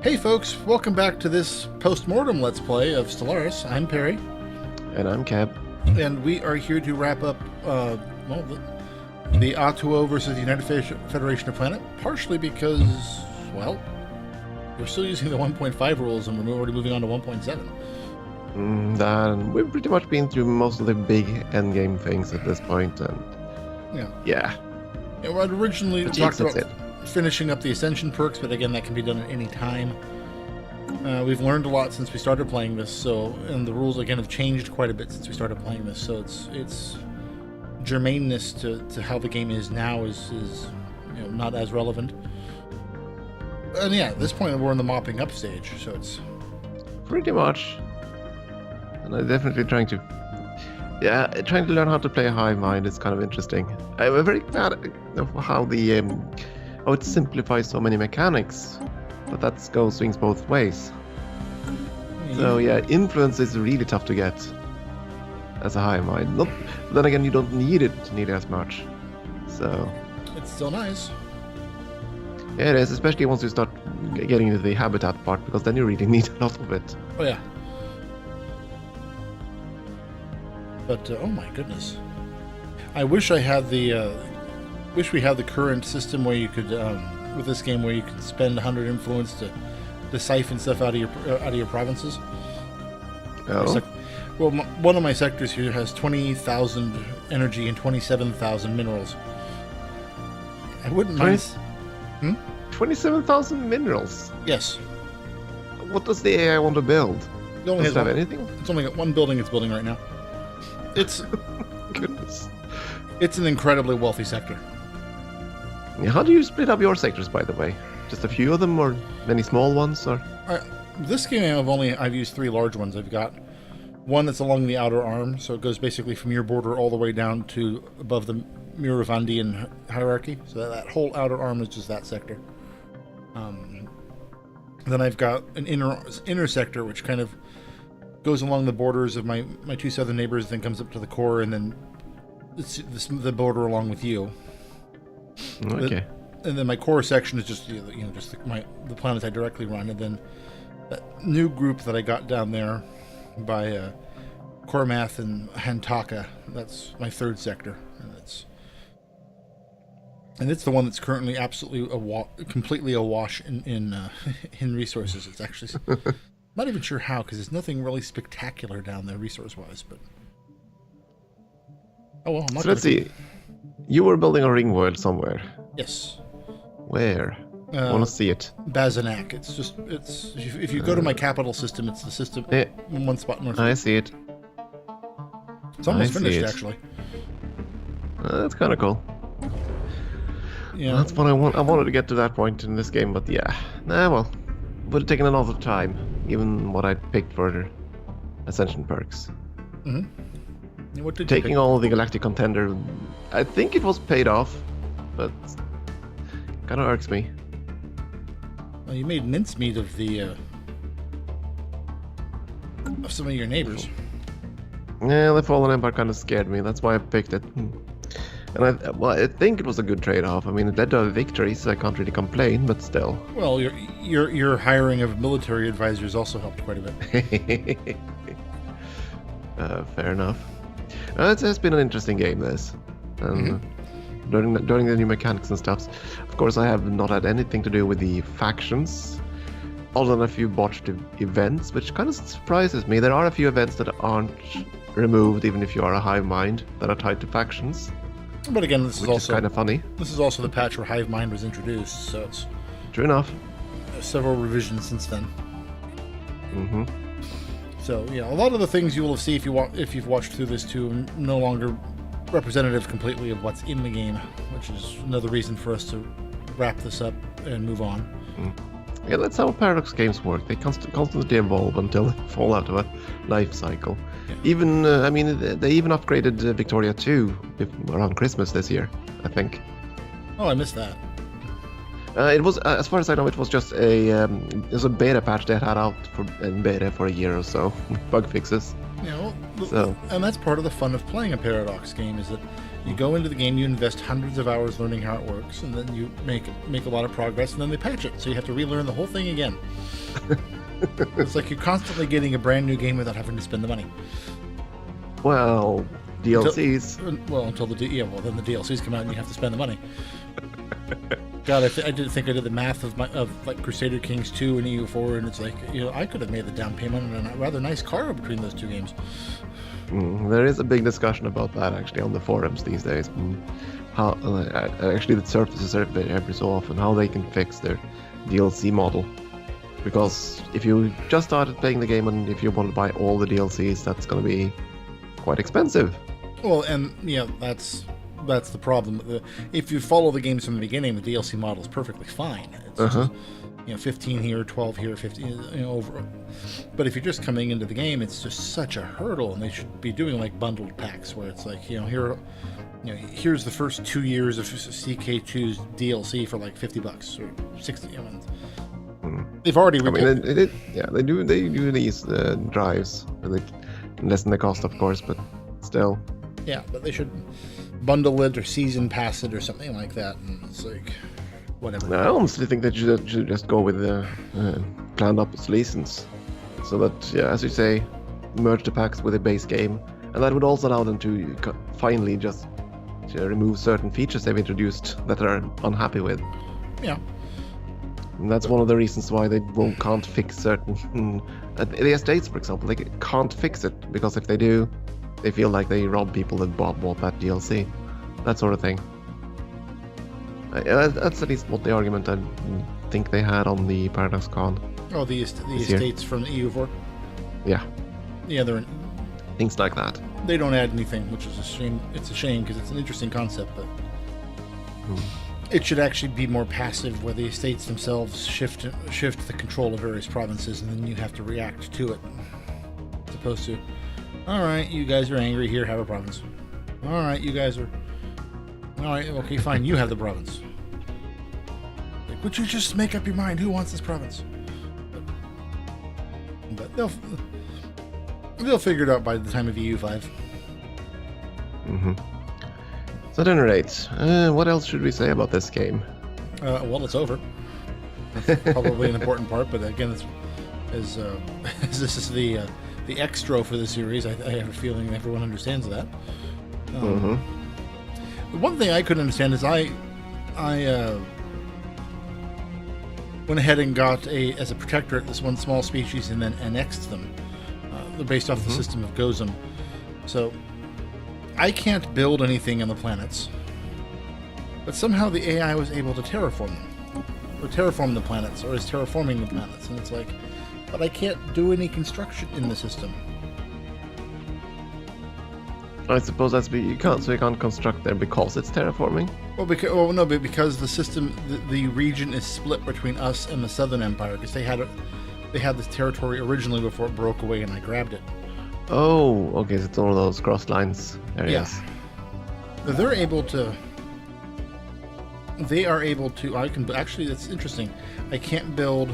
Hey folks, welcome back to this Postmortem Let's Play of Stellaris. I'm Peri. And I'm Keb. And we are here to wrap up, the Atuo versus the United Federation of Planet, partially because, well, we're still using the 1.5 rules and we're already moving on to 1.7. We've pretty much been through most of the big endgame things at this point, and yeah. We had originally talked about finishing up the Ascension perks, but again, that can be done at any time. We've learned a lot since we started playing this, and the rules again have changed quite a bit since we started playing this. So its germaneness to how the game is now is not as relevant. And yeah, at this point we're in the mopping up stage, so it's pretty much. And I'm definitely trying to learn how to play a hive mind is kind of interesting. I'm very glad of how it simplifies so many mechanics, but that swings both ways. So yeah, influence is really tough to get as a hive mind. Then again, you don't need it nearly as much. So it's still nice. Yeah, it is, especially once you start getting into the habitat part, because then you really need a lot of it. Oh yeah. But oh my goodness, I wish I had wish we had the current system where you could, with this game, where you could spend 100 influence to siphon stuff out of your provinces. Oh. Well, one of my sectors here has 20,000 energy and 27,000 minerals. I wouldn't mind. 27,000 minerals. Yes. What does the AI want to build? It only does it have anything? It's only got one building it's building right now. It's goodness. It's an incredibly wealthy sector. How do you split up your sectors, by the way? Just a few of them, or many small ones, or? This game I've used 3 large ones. I've got one that's along the outer arm, so it goes basically from your border all the way down to above the Miravandian hierarchy. So that whole outer arm is just that sector. Then I've got an inner sector, which kind of goes along the borders of my 2 southern neighbors, then comes up to the core, and then it's the border along with you. Okay. And then my core section is just just the planets I directly run, and then that new group that I got down there by Kormath and Hantaka. That's my 3rd sector, and it's the one that's currently absolutely completely awash in resources. It's actually I'm not even sure how, because there's nothing really spectacular down there resource-wise, but oh well. So let's see. You were building a ring world somewhere. Yes. Where? I want to see it. Bazanak. It's if you go to my capital system, it's the system in one spot north. I see it. It's almost finished, actually. That's kind of cool. Yeah. That's what I want. I wanted to get to that point in this game, but yeah. Well. Would have taken a lot of time, given what I picked for the Ascension perks. Mm-hmm. What did taking all the Galactic Contender, I think it was paid off, but kind of irks me. Well, you made mincemeat of of some of your neighbors. Yeah, the Fallen Empire kind of scared me. That's why I picked it. And I think it was a good trade-off. I mean, it led to a victory, so I can't really complain, but still. Well, your hiring of military advisors also helped quite a bit. Fair enough. It has been an interesting game, this. During the new mechanics and stuff. Of course, I have not had anything to do with the factions, other than a few botched events, which kind of surprises me. There are a few events that aren't removed, even if you are a hive mind, that are tied to factions. But again, this is also kind of funny. This is also the patch where Hive Mind was introduced, so it's true enough. Several revisions since then. Mm-hmm. So yeah, a lot of the things you will see if you've watched through this too are no longer representative completely of what's in the game, which is another reason for us to wrap this up and move on. Yeah, that's how Paradox games work. They constantly evolve until they fall out of a life cycle. Yeah. Even, they even upgraded Victoria 2 around Christmas this year, I think. Oh, I missed that. It was, as far as I know, it was just a beta patch they had out in beta for a year or so, bug fixes. And that's part of the fun of playing a Paradox game, is that you go into the game, you invest hundreds of hours learning how it works, and then you make a lot of progress, and then they patch it, so you have to relearn the whole thing again. It's like you're constantly getting a brand new game without having to spend the money. Well, DLCs. Until the then the DLCs come out and you have to spend the money. God, I did think I did the math of like Crusader Kings 2 and EU4, and it's like, I could have made the down payment on a rather nice car between those two games. There is a big discussion about that actually on the forums these days. How actually that surfaces every so often how they can fix their DLC model. Because if you just started playing the game and if you want to buy all the DLCs, that's going to be quite expensive. Well, and that's the problem. If you follow the games from the beginning, the DLC model is perfectly fine. It's just, 15 here, 12 here, 15 over. But if you're just coming into the game, it's just such a hurdle, and they should be doing like bundled packs where it's like, here's the first 2 years of CK2's DLC for like $50 or 60. They've already. They do these drives. They lessen the cost, of course, but still. Yeah, but they should bundle it or season pass it or something like that, and it's like whatever. I honestly think that you should just go with the planned obsolescence, so that as you say, merge the packs with a base game, and that would also allow them to finally just remove certain features they've introduced that they're unhappy with. Yeah. And that's one of the reasons why they can't fix certain... the estates, for example, they can't fix it, because if they do, they feel like they rob people that bought that DLC. That sort of thing. That's at least what the argument I think they had on the Paradox Con. Oh, the estates from the EU4? Yeah. Yeah, they're... Things like that. They don't add anything, which is a shame. It's a shame, because it's an interesting concept, but... It should actually be more passive, where the estates themselves shift the control of various provinces, and then you have to react to it. As opposed to, all right, you guys are angry, here, have a province. All right, you guys are... All right, okay, fine, you have the province. Like, would you just make up your mind? Who wants this province? But they'll figure it out by the time of EU5. So at any rate, what else should we say about this game? Well, it's over. That's probably an important part, but again, as this is the extra for the series, I have a feeling everyone understands that. The one thing I couldn't understand is I went ahead and got as a protectorate this one small species and then annexed them. They're based off the system of Gozum. So I can't build anything on the planets, but somehow the AI was able to terraform them, or terraform the planets, or is terraforming the planets, and it's like, but I can't do any construction in the system. I suppose you can't construct there because it's terraforming. Well, because the system, the region is split between us and the Southern Empire, because they had this territory originally before it broke away, and I grabbed it. Oh, okay, so it's one of those cross lines areas. Yeah. They are able to, I can, actually, that's interesting. I can't build,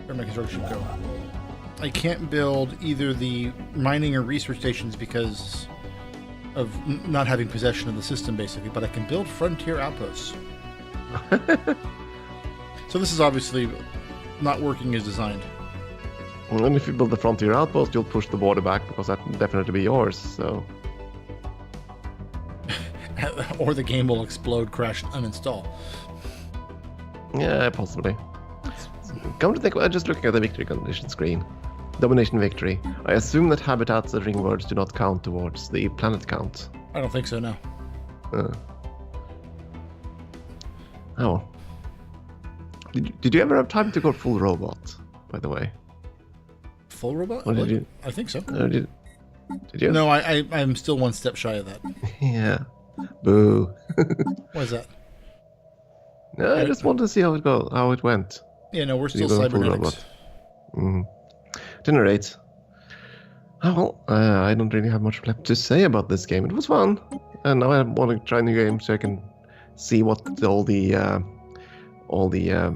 where my construction go? I can't build either the mining or research stations because of not having possession of the system, basically, but I can build frontier outposts. So this is obviously not working as designed. And if you build the frontier outpost, you'll push the border back, because that will definitely be yours, so... Or the game will explode, crash, and uninstall. Yeah, possibly. Come to think, I'm just looking at the victory condition screen. Domination victory. I assume that habitats and ring words do not count towards the planet count. I don't think so, no. Oh. Did you ever have time to go full robot, by the way? Full robot? Or did you? I think so. Did you? No, I'm still one step shy of that. Yeah. Boo. What is that? No, I just wanted to see how it went. Yeah, no, we're still cybernetics. At any rate. Oh, well, I don't really have much left to say about this game. It was fun. And now I want to try new games so I can see what all the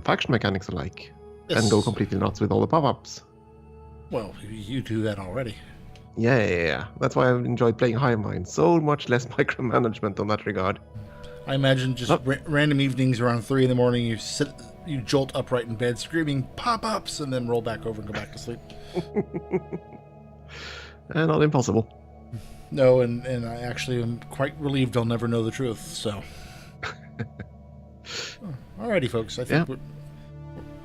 faction mechanics are like. Yes. And go completely nuts with all the pop-ups. Well, you do that already. Yeah. That's why I enjoyed playing Hive Mind. So much less micromanagement on that regard. I imagine just random evenings around 3 a.m. You jolt upright in bed, screaming pop-ups, and then roll back over and go back to sleep. Not impossible. No, and I actually am quite relieved I'll never know the truth. So, alrighty, folks. I think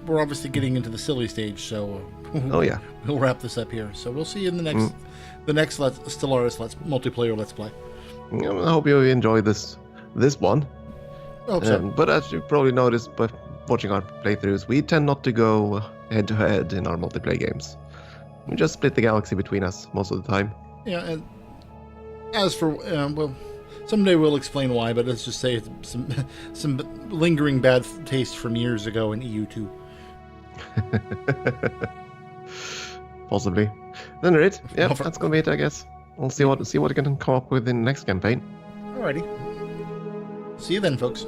we're obviously getting into the silly stage. So, we'll wrap this up here. So we'll see you in the next Stellaris multiplayer Let's Play. I hope you enjoy this one. I hope so. But as you probably noticed by watching our playthroughs, we tend not to go head-to-head in our multiplayer games. We just split the galaxy between us most of the time. Yeah, and as for someday we'll explain why. But let's just say some lingering bad taste from years ago in EU2. Possibly. Then right, that's gonna be it, I guess. We'll see what we can come up with in the next campaign. Alrighty. See you then, folks.